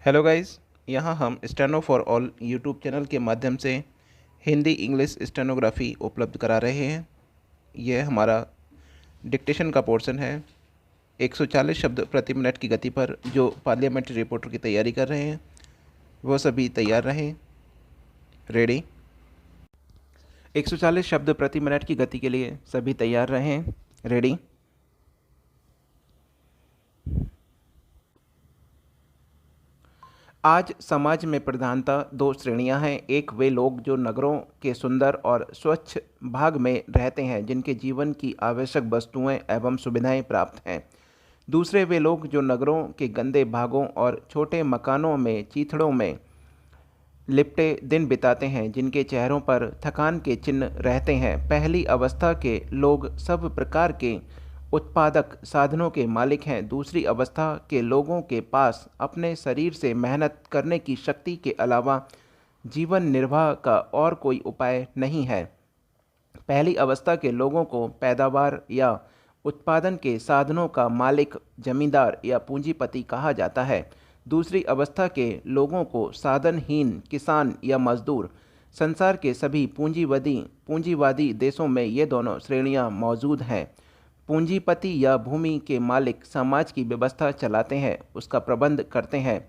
Hello guys. यहाँ हम steno for all YouTube channel के माध्यम से हिंदी इंग्लिश स्टेनोग्राफी उपलब्ध करा रहे हैं। यह हमारा डिक्टेशन का पोर्शन है। 140 शब्द प्रति मिनट की गति पर जो पार्लियामेंट्री रिपोर्टर की तैयारी कर रहे हैं वो सभी तैयार रहें। रेडी। 140 शब्द प्रति मिनट की गति के लिए सभी तैयार रहें। रेडी। आज समाज में प्रधानतः दो श्रेणियां हैं। एक वे लोग जो नगरों के सुंदर और स्वच्छ भाग में रहते हैं, जिनके जीवन की आवश्यक वस्तुएं एवं सुविधाएं प्राप्त हैं। दूसरे वे लोग जो नगरों के गंदे भागों और छोटे मकानों में चीथड़ों में लिपटे दिन बिताते हैं, जिनके चेहरों पर थकान के चिन्ह रहते हैं। पहली अवस्था के लोग सब प्रकार के उत्पादक साधनों के मालिक हैं। दूसरी अवस्था के लोगों के पास अपने शरीर से मेहनत करने की शक्ति के अलावा जीवन निर्वाह का और कोई उपाय नहीं है। पहली अवस्था के लोगों को पैदावार या उत्पादन के साधनों का मालिक, जमींदार या पूंजीपति कहा जाता है। दूसरी अवस्था के लोगों को साधनहीन किसान या मजदूर। संसार के सभी पूंजीवादी देशों में ये दोनों श्रेणियां मौजूद हैं। पूंजीपति या भूमि के मालिक समाज की व्यवस्था चलाते हैं, उसका प्रबंध करते हैं।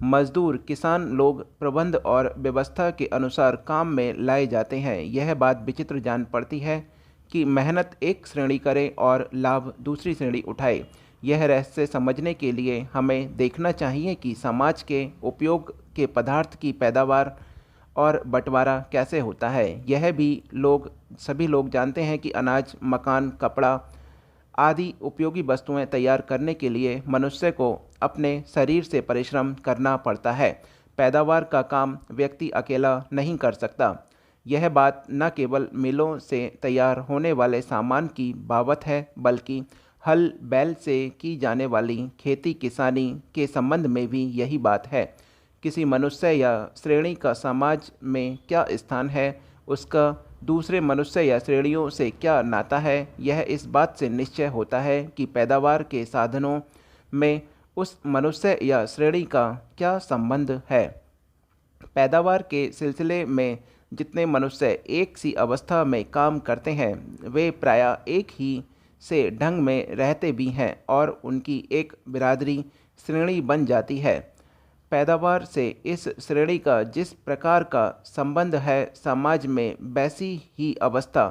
मजदूर किसान लोग प्रबंध और व्यवस्था के अनुसार काम में लाए जाते हैं। यह बात विचित्र जान पड़ती है कि मेहनत एक श्रेणी करे और लाभ दूसरी श्रेणी उठाए। यह रहस्य समझने के लिए हमें देखना चाहिए कि समाज के उपयोग के पदार्थ की पैदावार और बंटवारा कैसे होता है। यह भी सभी लोग जानते हैं कि अनाज, मकान, कपड़ा आदि उपयोगी वस्तुएं तैयार करने के लिए मनुष्य को अपने शरीर से परिश्रम करना पड़ता है। पैदावार का काम व्यक्ति अकेला नहीं कर सकता। यह बात न केवल मिलों से तैयार होने वाले सामान की बाबत है, बल्कि हल बैल से की जाने वाली खेती किसानी के संबंध में भी यही बात है। किसी मनुष्य या श्रेणी का समाज में क्या स्थान है, उसका दूसरे मनुष्य या श्रेणियों से क्या नाता है, यह इस बात से निश्चय होता है कि पैदावार के साधनों में उस मनुष्य या श्रेणी का क्या संबंध है। पैदावार के सिलसिले में जितने मनुष्य एक सी अवस्था में काम करते हैं, वे प्रायः एक ही से ढंग में रहते भी हैं और उनकी एक बिरादरी श्रेणी बन जाती है। पैदावार से इस श्रेणी का जिस प्रकार का संबंध है, समाज में वैसी ही अवस्था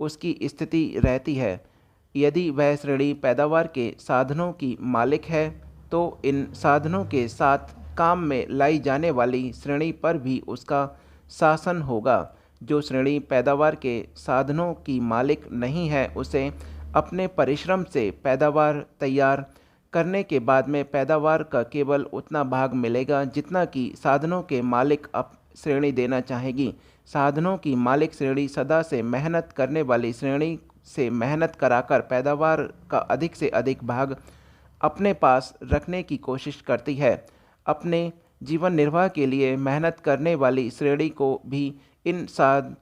उसकी स्थिति रहती है। यदि वह श्रेणी पैदावार के साधनों की मालिक है, तो इन साधनों के साथ काम में लाई जाने वाली श्रेणी पर भी उसका शासन होगा। जो श्रेणी पैदावार के साधनों की मालिक नहीं है, उसे अपने परिश्रम से पैदावार तैयार करने के बाद में पैदावार का केवल उतना भाग मिलेगा जितना कि साधनों के मालिक अब श्रेणी देना चाहेगी। साधनों की मालिक श्रेणी सदा से मेहनत करने वाली श्रेणी से मेहनत कराकर पैदावार का अधिक से अधिक भाग अपने पास रखने की कोशिश करती है। अपने जीवन निर्वाह के लिए मेहनत करने वाली श्रेणी को भी इन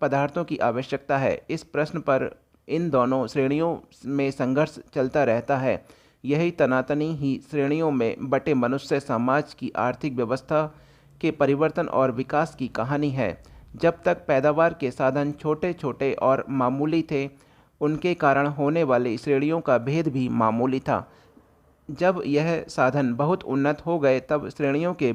पदार्थों की आवश्यकता है। इस प्रश्न पर इन दोनों श्रेणियों में संघर्ष चलता रहता है। यही तनातनी ही श्रेणियों में बटे मनुष्य समाज की आर्थिक व्यवस्था के परिवर्तन और विकास की कहानी है। जब तक पैदावार के साधन छोटे छोटे और मामूली थे, उनके कारण होने वाली श्रेणियों का भेद भी मामूली था। जब यह साधन बहुत उन्नत हो गए, तब श्रेणियों के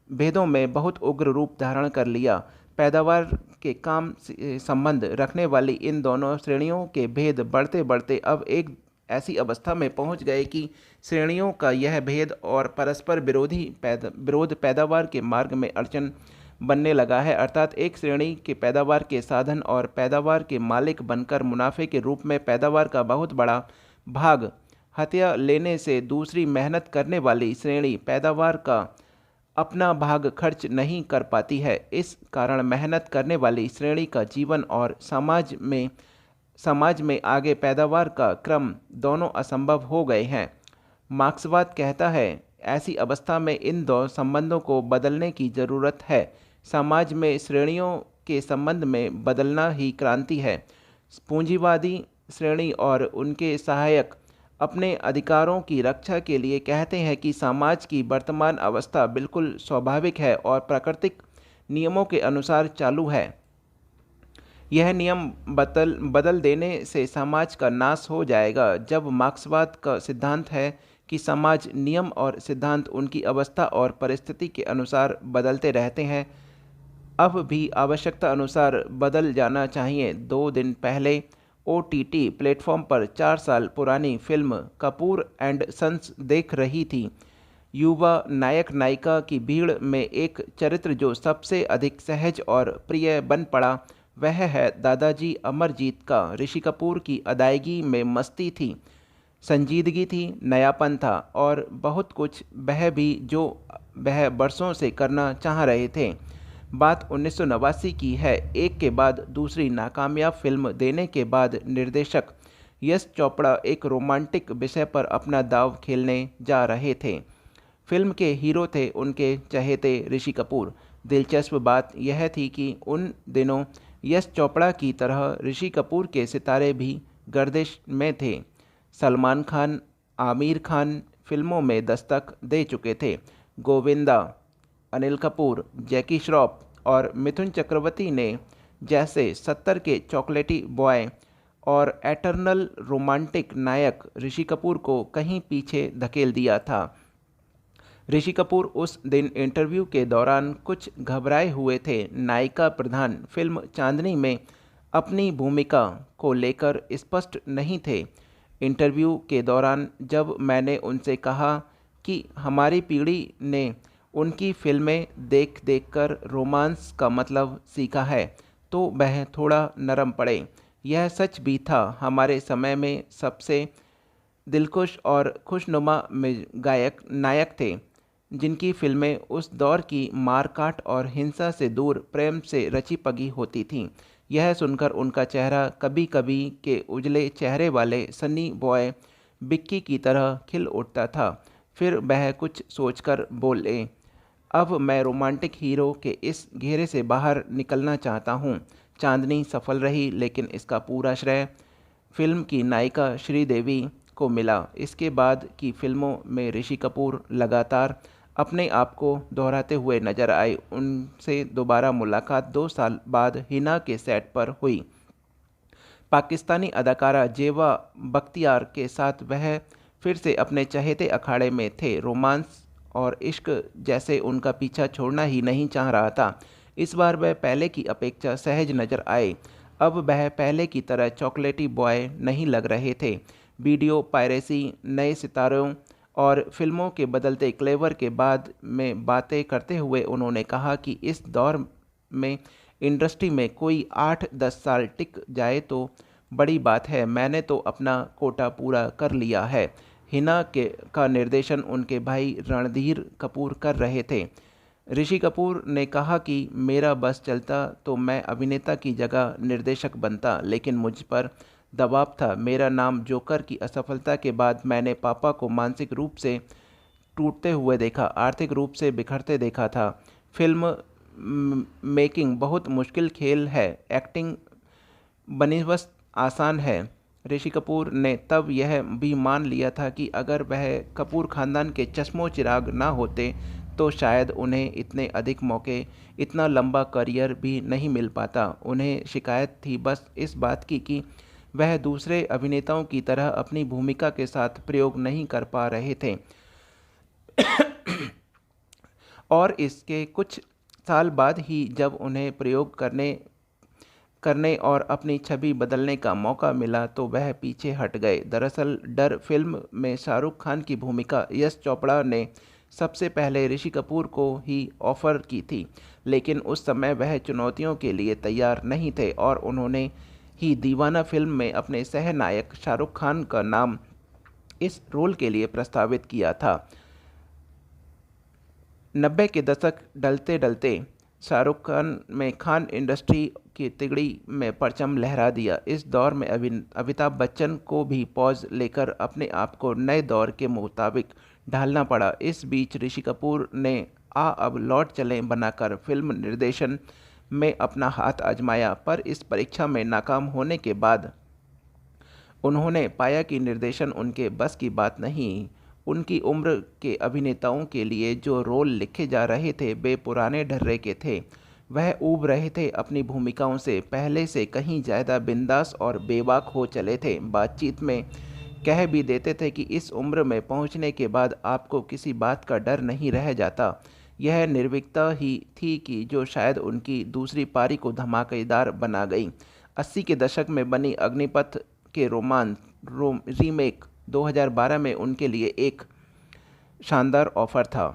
भेदों में बहुत उग्र रूप धारण कर लिया। पैदावार के काम से संबंध रखने वाली इन दोनों श्रेणियों के भेद बढ़ते बढ़ते अब एक ऐसी अवस्था में पहुंच गए कि श्रेणियों का यह भेद और परस्पर विरोध पैदावार के मार्ग में अड़चन बनने लगा है। अर्थात एक श्रेणी के पैदावार के साधन और पैदावार के मालिक बनकर मुनाफे के रूप में पैदावार का बहुत बड़ा भाग हथिया लेने से दूसरी मेहनत करने वाली श्रेणी पैदावार का अपना भाग खर्च नहीं कर पाती है। इस कारण मेहनत करने वाली श्रेणी का जीवन और समाज में आगे पैदावार का क्रम दोनों असंभव हो गए हैं। मार्क्सवाद कहता है, ऐसी अवस्था में इन दो संबंधों को बदलने की जरूरत है। समाज में श्रेणियों के संबंध में बदलना ही क्रांति है। पूंजीवादी श्रेणी और उनके सहायक अपने अधिकारों की रक्षा के लिए कहते हैं कि समाज की वर्तमान अवस्था बिल्कुल स्वाभाविक है और प्राकृतिक नियमों के अनुसार चालू है। यह नियम बदल बदल देने से समाज का नाश हो जाएगा। जब मार्क्सवाद का सिद्धांत है कि समाज नियम और सिद्धांत उनकी अवस्था और परिस्थिति के अनुसार बदलते रहते हैं, अब भी आवश्यकता अनुसार बदल जाना चाहिए। 2 दिन पहले ओटीटी प्लेटफॉर्म पर 4 साल पुरानी फिल्म कपूर एंड सन्स देख रही थी। युवा नायक नायिका की भीड़ में एक चरित्र जो सबसे अधिक सहज और प्रिय बन पड़ा वह है दादाजी अमरजीत का। ऋषि कपूर की अदायगी में मस्ती थी, संजीदगी थी, नयापन था और बहुत कुछ वह भी जो वह बरसों से करना चाह रहे थे। बात 1989 की है। एक के बाद दूसरी नाकामयाब फिल्म देने के बाद निर्देशक यश चोपड़ा एक रोमांटिक विषय पर अपना दांव खेलने जा रहे थे। फिल्म के हीरो थे उनके चहेते ऋषि कपूर। दिलचस्प बात यह थी कि उन दिनों यश चोपड़ा की तरह ऋषि कपूर के सितारे भी गर्दिश में थे। सलमान खान, आमिर खान फिल्मों में दस्तक दे चुके थे। गोविंदा, अनिल कपूर, जैकी श्रॉफ और मिथुन चक्रवर्ती ने जैसे 70 के चॉकलेटी बॉय और एटर्नल रोमांटिक नायक ऋषि कपूर को कहीं पीछे धकेल दिया था। ऋषि कपूर उस दिन इंटरव्यू के दौरान कुछ घबराए हुए थे। नायिका प्रधान फिल्म चांदनी में अपनी भूमिका को लेकर स्पष्ट नहीं थे। इंटरव्यू के दौरान जब मैंने उनसे कहा कि हमारी पीढ़ी ने उनकी फिल्में देख देखकर रोमांस का मतलब सीखा है, तो वह थोड़ा नरम पड़े। यह सच भी था। हमारे समय में सबसे दिलखुश और खुशनुमा गायक नायक थे जिनकी फिल्में उस दौर की मारकाट और हिंसा से दूर प्रेम से रची पगी होती थीं। यह सुनकर उनका चेहरा कभी कभी के उजले चेहरे वाले सनी बॉय बिक्की की तरह खिल उठता था। फिर वह कुछ सोचकर बोले, अब मैं रोमांटिक हीरो के इस घेरे से बाहर निकलना चाहता हूँ। चांदनी सफल रही, लेकिन इसका पूरा श्रेय फिल्म की नायिका श्रीदेवी को मिला। इसके बाद की फिल्मों में ऋषि कपूर लगातार अपने आप को दोहराते हुए नजर आए। उनसे दोबारा मुलाकात 2 साल बाद हिना के सेट पर हुई। पाकिस्तानी अदाकारा जेवा बख्तियार के साथ वह फिर से अपने चहेते अखाड़े में थे। रोमांस और इश्क जैसे उनका पीछा छोड़ना ही नहीं चाह रहा था। इस बार वह पहले की अपेक्षा सहज नजर आए। अब वह पहले की तरह चॉकलेटी बॉय नहीं लग रहे थे। वीडियो पायरेसी, नए सितारों और फिल्मों के बदलते क्लेवर के बाद में बातें करते हुए उन्होंने कहा कि इस दौर में इंडस्ट्री में कोई 8-10 साल टिक जाए तो बड़ी बात है। मैंने तो अपना कोटा पूरा कर लिया है। हिना का निर्देशन उनके भाई रणधीर कपूर कर रहे थे। ऋषि कपूर ने कहा कि मेरा बस चलता तो मैं अभिनेता की जगह निर्देशक बनता, लेकिन मुझ पर दबाव था। मेरा नाम जोकर की असफलता के बाद मैंने पापा को मानसिक रूप से टूटते हुए देखा, आर्थिक रूप से बिखरते देखा था। फिल्म मेकिंग बहुत मुश्किल खेल है, एक्टिंग बनिस्बत आसान है। ऋषि कपूर ने तब यह भी मान लिया था कि अगर वह कपूर खानदान के चश्मो चिराग ना होते तो शायद उन्हें इतने अधिक मौके, इतना लंबा करियर भी नहीं मिल पाता। उन्हें शिकायत थी बस इस बात की कि वह दूसरे अभिनेताओं की तरह अपनी भूमिका के साथ प्रयोग नहीं कर पा रहे थे। और इसके कुछ साल बाद ही जब उन्हें प्रयोग करने और अपनी छवि बदलने का मौका मिला तो वह पीछे हट गए। दरअसल डर फिल्म में शाहरुख खान की भूमिका यश चोपड़ा ने सबसे पहले ऋषि कपूर को ही ऑफर की थी, लेकिन उस समय वह चुनौतियों के लिए तैयार नहीं थे और उन्होंने ही दीवाना फिल्म में अपने सह नायक शाहरुख खान का नाम इस रोल के लिए प्रस्तावित किया था। 90 के दशक डलते डलते शाहरुख खान में खान इंडस्ट्री की तिगड़ी में परचम लहरा दिया। इस दौर में अमिताभ बच्चन को भी पॉज लेकर अपने आप को नए दौर के मुताबिक ढालना पड़ा। इस बीच ऋषि कपूर ने अब लौट चलें बनाकर फिल्म निर्देशन में अपना हाथ आजमाया, पर इस परीक्षा में नाकाम होने के बाद उन्होंने पाया कि निर्देशन उनके बस की बात नहीं। उनकी उम्र के अभिनेताओं के लिए जो रोल लिखे जा रहे थे वे पुराने ढर्रे के थे। वह ऊब रहे थे अपनी भूमिकाओं से, पहले से कहीं ज़्यादा बिंदास और बेबाक हो चले थे। बातचीत में कह भी देते थे कि इस उम्र में पहुंचने के बाद आपको किसी बात का डर नहीं रह जाता। यह निर्भीकता ही थी कि जो शायद उनकी दूसरी पारी को धमाकेदार बना गई। 80 के दशक में बनी अग्निपथ के रीमेक 2012 में उनके लिए एक शानदार ऑफर था।